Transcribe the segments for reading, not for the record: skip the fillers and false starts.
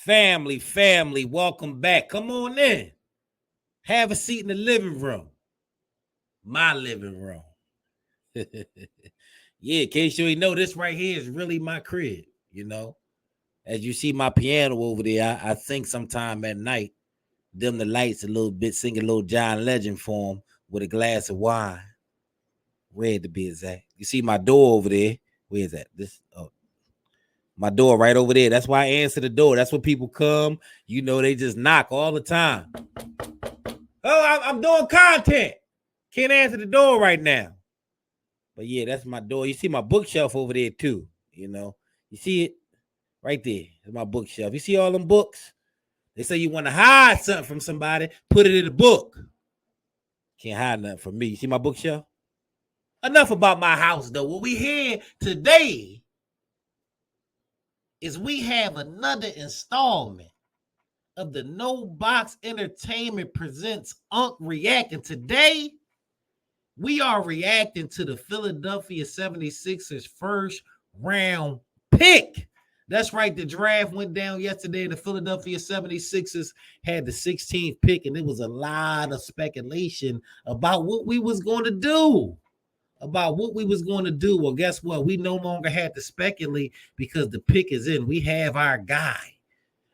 Family, welcome back. Come on in. Have a seat in the living room. My living room. Yeah, in case you ain't know, this right here is really my crib, As you see my piano over there, I think sometime at night, dim the lights a little bit, sing a little John Legend for him with a glass of wine. Where to be exact. You see my door over there. Where is that? My door right over there. That's why I answer the door. That's when people come. They just knock all the time. Oh, I'm doing content. Can't answer the door right now. But yeah, that's my door. You see my bookshelf over there too. You see it right there. It's my bookshelf. You see all them books? They say you want to hide something from somebody, put it in a book. Can't hide nothing from me. You see my bookshelf? Enough about my house though. What we here today is we have another installment of the No Box Entertainment presents Unk Reacting. Today, we are reacting to the Philadelphia 76ers first round pick. That's right, the draft went down yesterday, and the Philadelphia 76ers had the 16th pick, and there was a lot of speculation about what we was going to do. Well, guess what? We no longer had to speculate because the pick is in. We have our guy.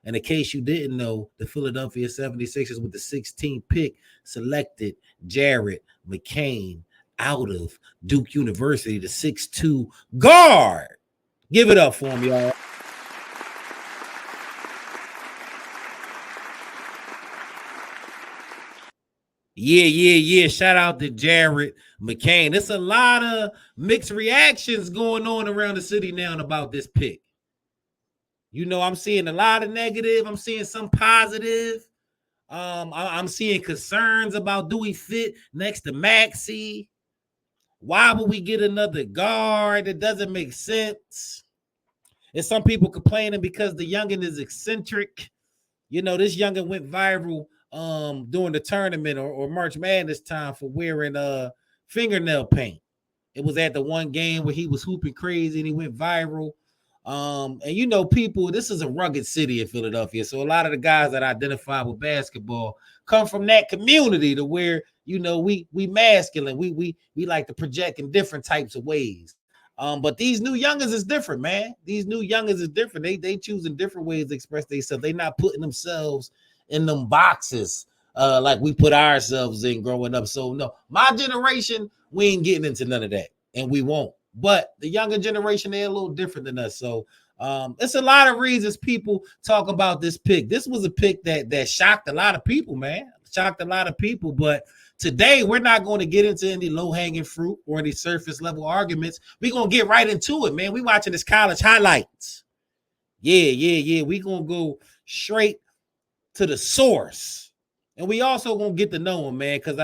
And in case you didn't know, the Philadelphia 76ers with the 16th pick selected Jared McCain out of Duke University, the 6'2 guard. Give it up for him, y'all. Yeah. Shout out to Jared McCain. There's a lot of mixed reactions going on around the city now about this pick. I'm seeing a lot of negative. I'm seeing some positive. I'm seeing concerns about do we fit next to Maxey? Why would we get another guard? It doesn't make sense. And some people complaining because the youngin is eccentric. This youngin went viral during the tournament or March Madness time for wearing fingernail paint. It was at the one game where he was hooping crazy and he went viral. And people, this is a rugged city in Philadelphia. So a lot of the guys that identify with basketball come from that community to where, we masculine. We like to project in different types of ways. But these new youngers is different, man. These new youngers is different. They choosing different ways to express themselves. They not putting themselves in them boxes like we put ourselves in growing up. So no, my generation, we ain't getting into none of that, and we won't. But the younger generation, they're a little different than us. So it's a lot of reasons people talk about this pick. This was a pick that shocked a lot of people, man. Shocked a lot of people. But today, we're not going to get into any low-hanging fruit or any surface-level arguments. We're going to get right into it, man. We watching this college highlights. Yeah. We're going to go straight to the source. And we also gonna get to know him, man, because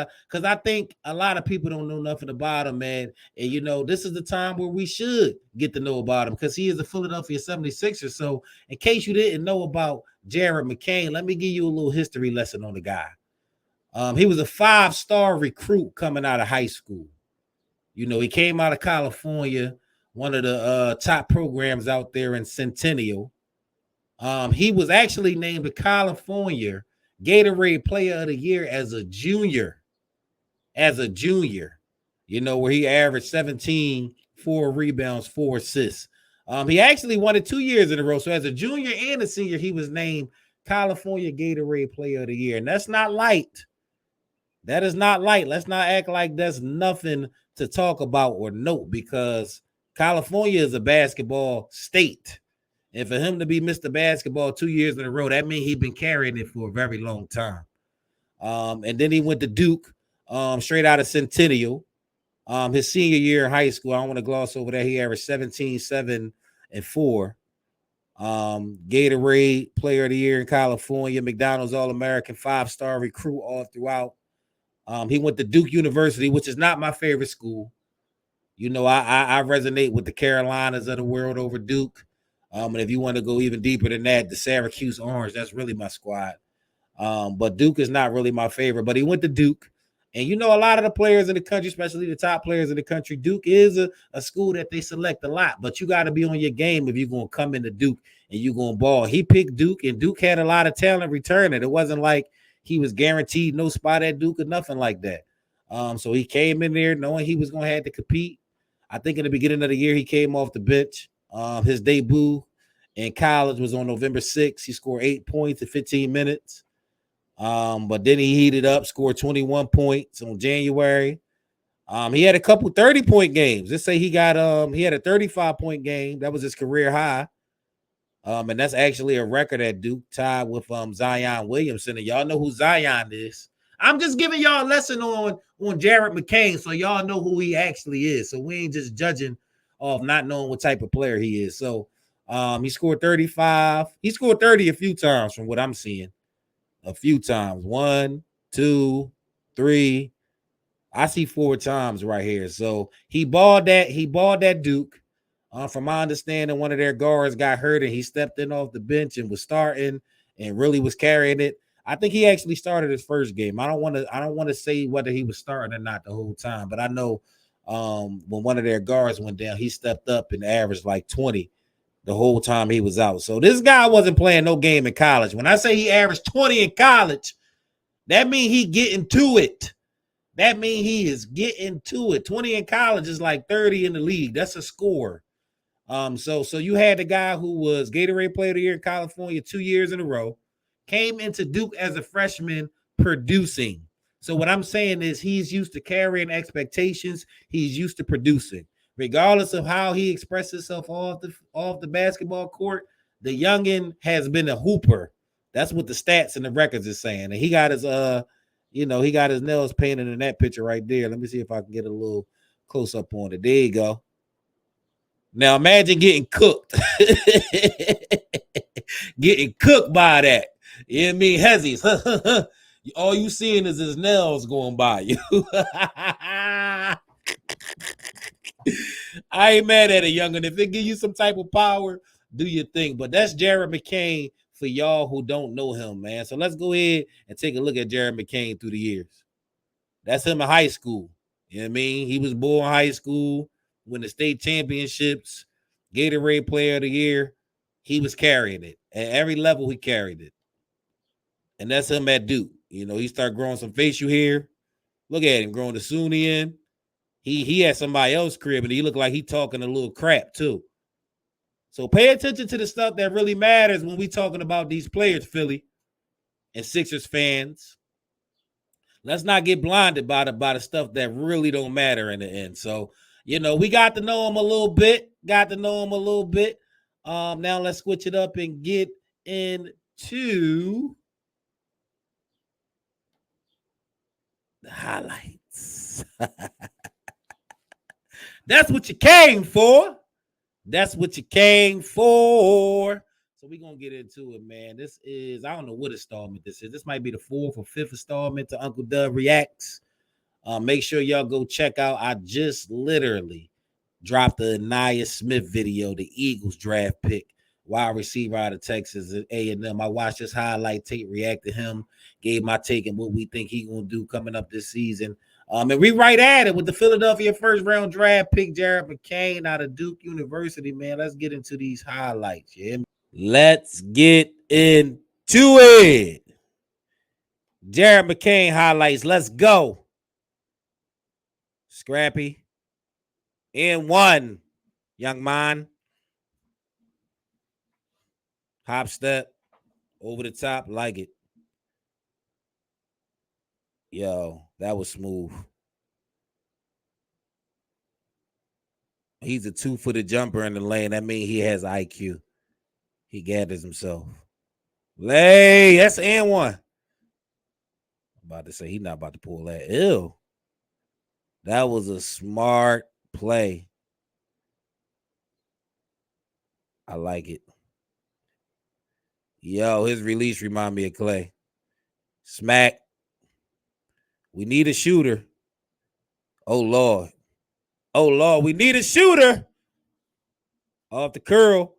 I think a lot of people don't know nothing about him, man. And this is the time where we should get to know about him because he is the Philadelphia 76ers. So in case you didn't know about Jared McCain, let me give you a little history lesson on the guy. He was a 5-star recruit coming out of high school. He came out of California, one of the top programs out there in Centennial. He was actually named the California Gatorade Player of the Year as a junior. Where he averaged 17, 4 rebounds, 4 assists. He actually won it 2 years in a row. So as a junior and a senior, he was named California Gatorade Player of the Year. And that's not light. That is not light. Let's not act like that's nothing to talk about or note because California is a basketball state. And for him to be Mr. Basketball 2 years in a row, that means he's been carrying it for a very long time. And then he went to Duke, straight out of Centennial. His senior year in high school, I don't want to gloss over that. He averaged 17, 7, and 4. Gatorade Player of the Year in California, McDonald's All-American, 5-star recruit all throughout. He went to Duke University, which is not my favorite school. I resonate with the Carolinas of the world over Duke. And if you want to go even deeper than that, the Syracuse Orange, that's really my squad. But Duke is not really my favorite. But he went to Duke. And a lot of the players in the country, especially the top players in the country, Duke is a school that they select a lot. But you got to be on your game if you're going to come into Duke and you gonna ball. He picked Duke, and Duke had a lot of talent returning. It wasn't like he was guaranteed no spot at Duke or nothing like that. So he came in there knowing he was gonna have to compete. I think in the beginning of the year he came off the bench. His debut in college was on November 6th. He scored 8 points in 15 minutes. But then he heated up, scored 21 points on January. He had a couple 30-point games. Let's say he had a 35-point game. That was his career high. And that's actually a record at Duke, tied with Zion Williamson. And y'all know who Zion is. I'm just giving y'all a lesson on Jared McCain, so y'all know who he actually is. So we ain't just judging off not knowing what type of player he is. So he scored 35. He scored 30 a few times from what I'm seeing. A few times. 1, 2, 3. I see 4 times right here. So he balled that Duke. From my understanding, one of their guards got hurt and he stepped in off the bench and was starting and really was carrying it. I think he actually started his first game. I don't want to say whether he was starting or not the whole time, but I know when one of their guards went down, he stepped up and averaged like 20 the whole time he was out. So this guy wasn't playing no game in college. When I say he averaged 20 in college, that means he getting to it. That means he is getting to it. 20 in college is like 30 in the league. That's a score. So you had the guy who was Gatorade Player of the Year in California 2 years in a row, came into Duke as a freshman producing. So what I'm saying is he's used to carrying expectations. He's used to producing. Regardless of how he expresses himself off the basketball court, the youngin has been a hooper. That's what the stats and the records is saying. And he got his he got his nails painted in that picture right there. Let me see if I can get a little close up on it. There you go. Now imagine getting cooked. Getting cooked by that. You know what I mean? Hezzies. All you seeing is his nails going by you. I ain't mad at it, youngin. If it give you some type of power, do your thing. But that's Jared McCain for y'all who don't know him, man. So let's go ahead and take a look at Jared McCain through the years. That's him in high school. You know what I mean? He was born in high school, won the state championships, Gatorade Player of the Year. He was carrying it. At every level, he carried it. And that's him at Duke. You know, he started growing some facial hair. Look at him growing the Sunnian. He had somebody else's crib, and he looked like he talking a little crap, too. So pay attention to the stuff that really matters when we talking about these players, Philly and Sixers fans. Let's not get blinded by the stuff that really don't matter in the end. So, we got to know him a little bit. Now let's switch it up and get into the highlights. That's what you came for. So we're going to get into it, man. This is, I don't know what installment this is. This might be the 4th or 5th installment to Uncle Dub Reacts. Make sure y'all go check out. I just literally dropped the Anaya Smith video, the Eagles draft pick, wide receiver out of Texas at A&M. I watched this highlight tape, react to him, gave my take and what we think he's going to do coming up this season. And we right at it with the Philadelphia first-round draft pick, Jared McCain out of Duke University, man. Let's get into these highlights, yeah? Let's get into it. Jared McCain highlights. Let's go. Scrappy. In one, young man. Hop step. Over the top. Like it. Yo, that was smooth. He's a 2-footed jumper in the lane. That means he has IQ. He gathers himself. Lay. That's and one. I'm about to say he's not about to pull that. Ew. That was a smart play. I like it. Yo, his release remind me of Clay. Smack. We need a shooter. Oh, Lord. We need a shooter. Off the curl.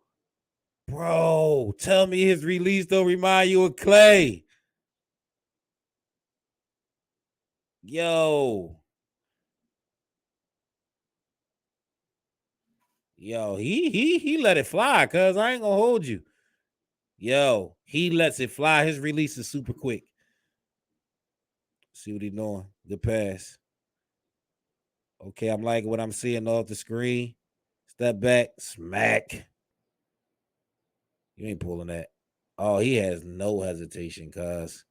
Bro, tell me his release don't remind you of Clay. Yo, he let it fly, cuz I ain't gonna hold you. Yo, he lets it fly. His release is super quick. See what he doing. Good pass. Okay, I'm liking what I'm seeing off the screen. Step back, smack. You ain't pulling that. Oh, he has no hesitation, cuz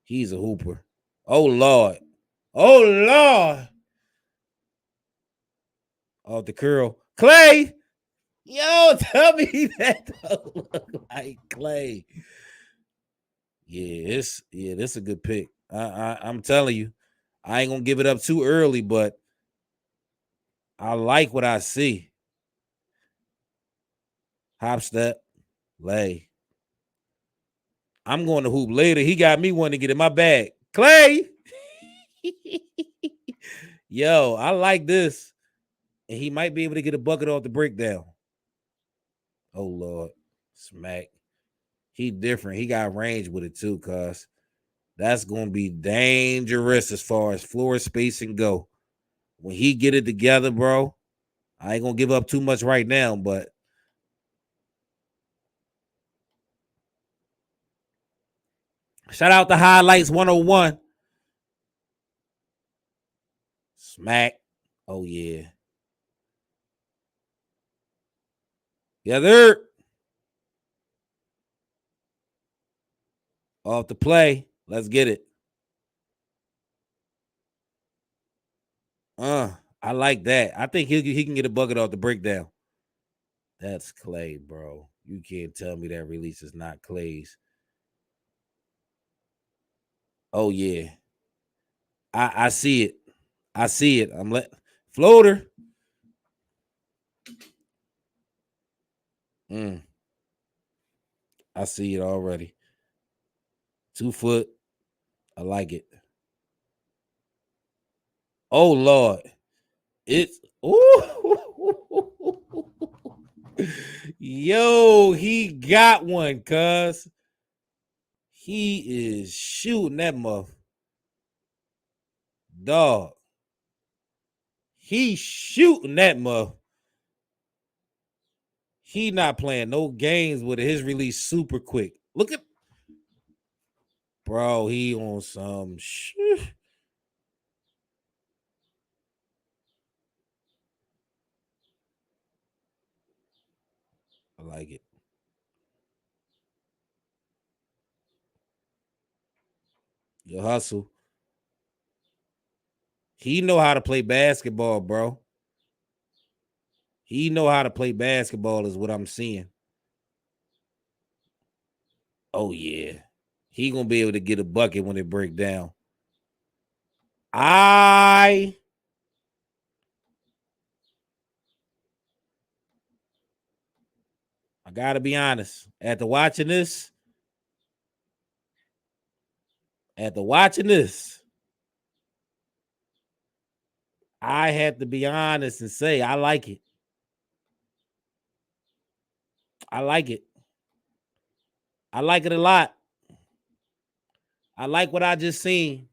he's a hooper. Oh, Lord. Oh, Lord. Off the curl. Clay. Yo, tell me that don't look like Clay. Yeah, this is a good pick. I'm telling you, I ain't gonna give it up too early, but I like what I see. Hop step, lay. I'm going to hoop later. He got me wanting to get in my bag. Clay. Yo, I like this. And he might be able to get a bucket off the breakdown. Oh, Lord. Smack. He different. He got range with it too, cuz. That's going to be dangerous as far as floor spacing go. When he get it together, bro, I ain't going to give up too much right now, but shout out to Highlights 101. Smack. Oh, yeah. Yeah, there. Off the play. Let's get it. I like that. I think he can get a bucket off the breakdown. That's Clay, bro. You can't tell me that release is not Clay's. Oh, yeah. I see it. I see it. I'm floater. I see it already. 2 foot. I like it. Oh, Lord. It's yo, he got one, cuz. He is shooting that muff. Dog. He's shooting that muff. He not playing no games with it. His release super quick. Look at bro, he on some shit. I like it. Your hustle. He know how to play basketball, bro. He know how to play basketball is what I'm seeing. Oh, yeah. He gonna be able to get a bucket when it break down. I gotta be honest. After watching this, I had to be honest and say I like it. I like it. I like it a lot. I like what I just seen.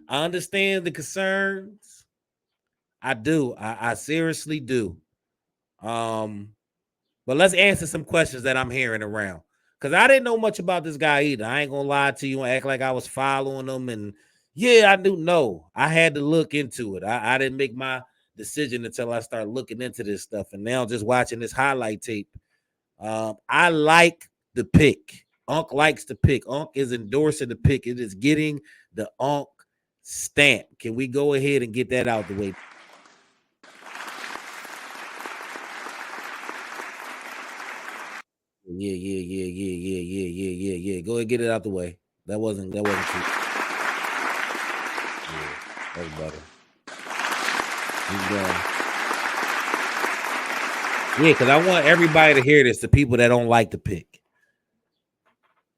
I understand the concerns. I do. I seriously do. But let's answer some questions that I'm hearing around. Because I didn't know much about this guy either. I ain't gonna lie to you and act like I was following him. And yeah, I do know. I had to look into it. I didn't make my decision until I started looking into this stuff. And now just watching this highlight tape. I like the pick. Unc likes the pick. Unc is endorsing the pick. It is getting the Unc stamp. Can we go ahead and get that out the way? Yeah. Go ahead and get it out the way. That wasn't cute. Yeah, that's better. Keep going. Yeah, because I want everybody to hear this, the people that don't like the pick.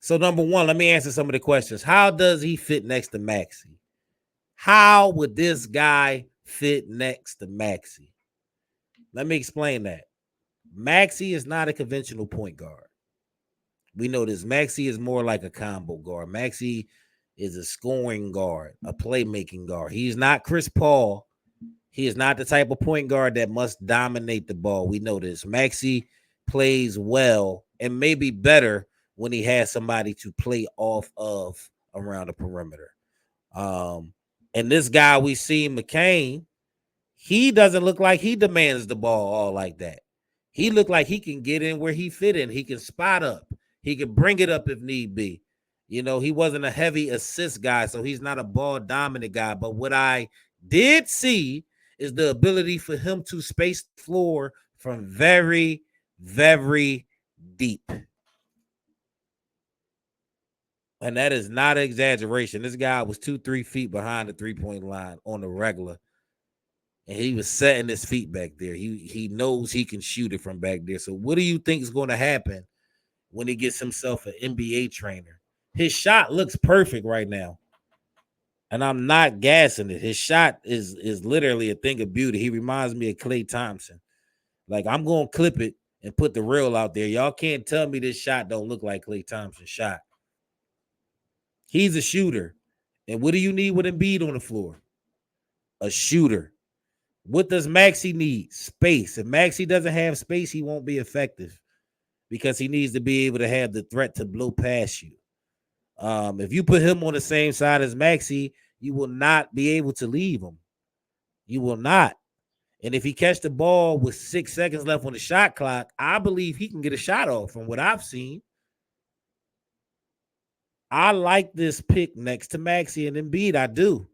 So, number one, let me answer some of the questions. How does he fit next to Maxey? How would this guy fit next to Maxey? Let me explain that. Maxey is not a conventional point guard. We know this. Maxey is more like a combo guard. Maxey is a scoring guard, a playmaking guard. He's not Chris Paul. He is not the type of point guard that must dominate the ball. We know this. Maxey plays well and maybe better when he has somebody to play off of around the perimeter. Um, and this guy we see, McCain, he doesn't look like he demands the ball all like that. He looked like he can get in where he fit in. He can spot up. He can bring it up if need be. You know, he wasn't a heavy assist guy, so he's not a ball dominant guy. But what I did see is the ability for him to space the floor from very, very deep. And that is not an exaggeration. This guy was 2-3 feet behind the 3-point line on the regular. And he was setting his feet back there. He knows he can shoot it from back there. So what do you think is going to happen when he gets himself an NBA trainer? His shot looks perfect right now. And I'm not gassing it. His shot is literally a thing of beauty. He reminds me of Klay Thompson. Like, I'm going to clip it and put the reel out there. Y'all can't tell me this shot don't look like Klay Thompson's shot. He's a shooter. And what do you need with Embiid on the floor? A shooter. What does Maxey need? Space. If Maxey doesn't have space, he won't be effective because he needs to be able to have the threat to blow past you. If you put him on the same side as Maxey, you will not be able to leave him. You will not. And if he catch the ball with 6 seconds left on the shot clock, I believe he can get a shot off from what I've seen. I like this pick next to Maxey and Embiid. I do.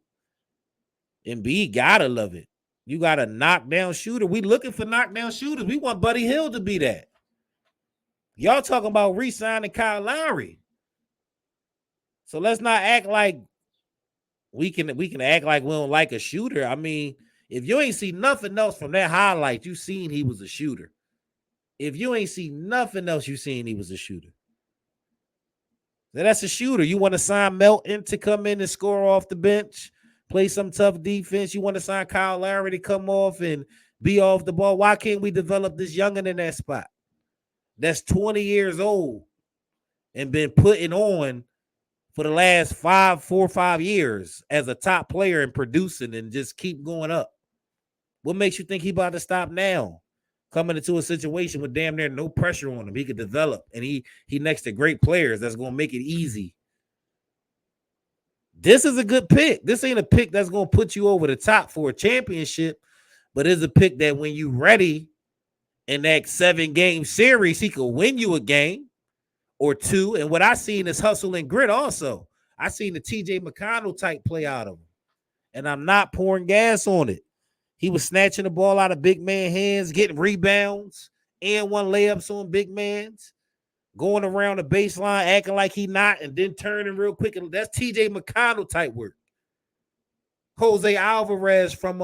Embiid gotta love it. You got a knockdown shooter. We looking for knockdown shooters. We want Buddy Hield to be that. Y'all talking about re-signing Kyle Lowry. So let's not act like we can act like we don't like a shooter. I mean, if you ain't see nothing else from that highlight, you seen he was a shooter. If you ain't see nothing else, you seen he was a shooter. Now that's a shooter. You want to sign Melton to come in and score off the bench, play some tough defense. You want to sign Kyle Lowry to come off and be off the ball. Why can't we develop this youngin in that spot? That's 20 years old and been putting on for the last 4 or 5 years as a top player and producing and just keep going up. What makes you think he about to stop now? Coming into a situation with damn near no pressure on him. He could develop, and he next to great players that's going to make it easy. This is a good pick. This ain't a pick that's going to put you over the top for a championship, but it's a pick that when you ready in that 7-game series, he could win you a game or two. And what I seen is hustle and grit also. I seen the TJ McConnell type play out of him, and I'm not pouring gas on it. He was snatching the ball out of big man hands, getting rebounds, and one layups on big mans, going around the baseline, acting like he not, and then turning real quick. And that's TJ McConnell type work. Jose Alvarez from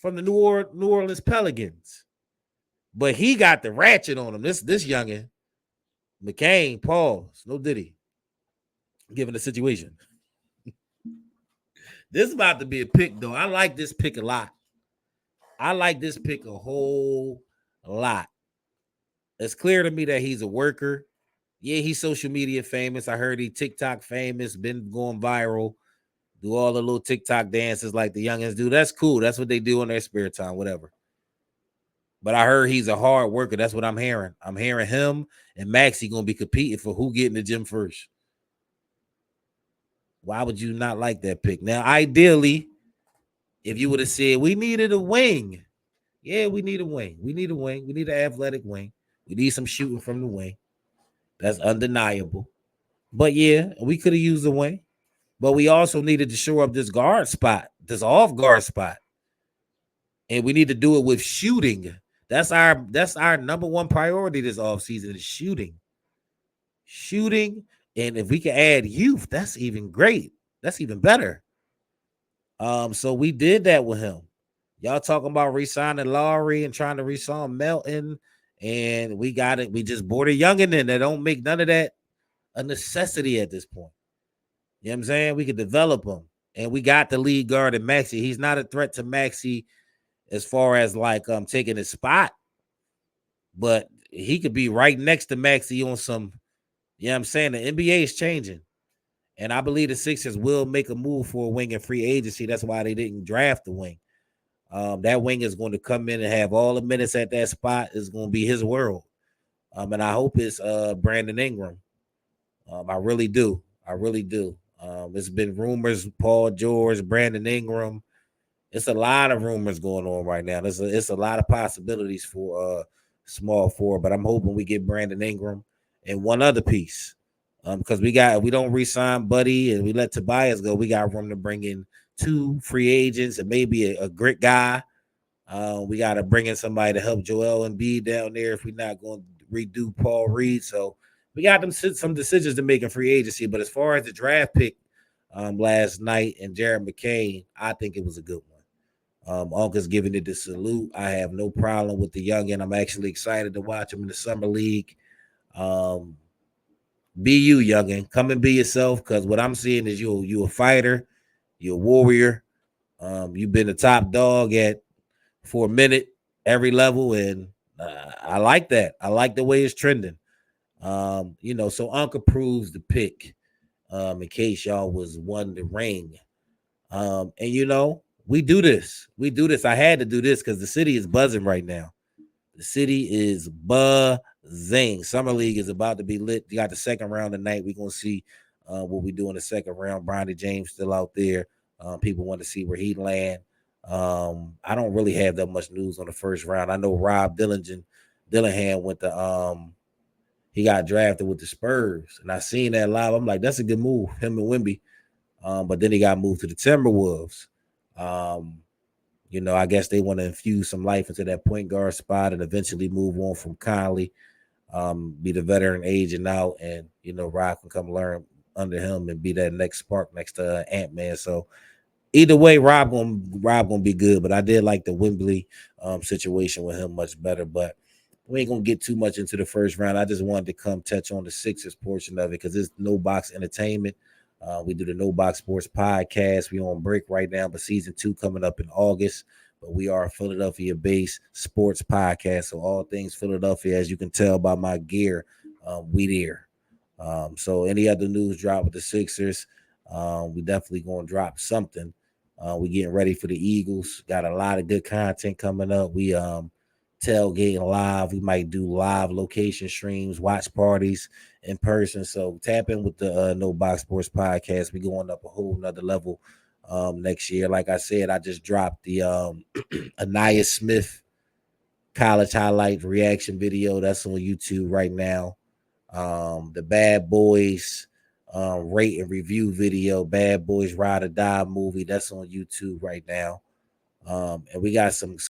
the New Orleans Pelicans. But he got the ratchet on him. This youngin, McCain, pause. No diddy. Given the situation. This is about to be a pick, though. I like this pick a lot. I like this pick a whole lot. It's clear to me that he's a worker. Yeah, he's social media famous. I heard he TikTok famous, been going viral, do all the little TikTok dances like the youngins do. That's cool. That's what they do in their spare time, whatever. But I heard he's a hard worker. That's what I'm hearing. I'm hearing him and Maxey going to be competing for who get in the gym first. Why would you not like that pick? Now, ideally, if you would have said we needed a wing, yeah, we need a wing. We need a wing. We need an athletic wing. We need some shooting from the wing. That's undeniable. But yeah, we could have used a wing. But we also needed to shore up this guard spot, this off guard spot. And we need to do it with shooting. That's our number one priority this offseason is shooting. Shooting. And if we can add youth, that's even great. That's even better. So we did that with him. Y'all talking about re-signing Lowry and trying to re-sign Melton, and we got it. We just bought a youngin' in that don't make none of that a necessity at this point. You know what I'm saying? We could develop him, and we got the lead guard in Maxey. He's not a threat to Maxey as far as like taking his spot, but he could be right next to Maxey on some. You know what I'm saying? The NBA is changing. And I believe the Sixers will make a move for a wing in free agency. That's why they didn't draft the wing. That wing is going to come in and have all the minutes at that spot. It's going to be his world. And I hope it's Brandon Ingram. I really do. I really do. It's been rumors, Paul George, Brandon Ingram. It's a lot of rumors going on right now. It's a lot of possibilities for small forward, but I'm hoping we get Brandon Ingram and one other piece. Because we don't re-sign Buddy and we let Tobias go. We got room to bring in 2 free agents and maybe a grit guy. We got to bring in somebody to help Joel Embiid down there if we're not going to redo Paul Reed. So we got some decisions to make in free agency. But as far as the draft pick last night and Jared McCain, I think it was a good one. Uncle's giving it the salute. I have no problem with the youngin. I'm actually excited to watch him in the summer league. Be you, youngin. Come and be yourself, because what I'm seeing is you a fighter, you're a warrior. You've been a top dog for a minute every level, and I like that. I like the way it's trending. So Uncle proves the pick. In case y'all was wondering. We do this. We do this. I had to do this because the city is buzzing right now. The city is buzzing. Summer League is about to be lit. You got the second round tonight. We're going to see what we do in the second round. Bronny James still out there. People want to see where he land. I don't really have that much news on the first round. I know Rob Dillingham went to he got drafted with the Spurs, and I seen that live. I'm like, that's a good move, him and Wemby. But then he got moved to the Timberwolves. I guess they want to infuse some life into that point guard spot and eventually move on from Conley, be the veteran agent out, and Rob can come learn under him and be that next spark next to Ant-Man. So either way, Rob gonna be good. But I did like the Wembley situation with him much better. But we ain't gonna get too much into the first round. I just wanted to come touch on the Sixers portion of it because it's No Box Entertainment. We do the No Box Sports Podcast. We on break right now, but season 2 coming up in August. But we are a Philadelphia-based sports podcast, so all things Philadelphia, as you can tell by my gear, we there. So any other news drop with the Sixers, we definitely gonna drop something. We getting ready for the Eagles. Got a lot of good content coming up. We tailgating live. We might do live location streams, watch parties in person. So tap in with the No Box Sports Podcast. We going up a whole nother level next year. Like I said, I just dropped the Anaya Smith college highlight reaction video. That's on YouTube right now. The Bad Boys rate and review video, Bad Boys Ride or Die movie. That's on YouTube right now. And we got some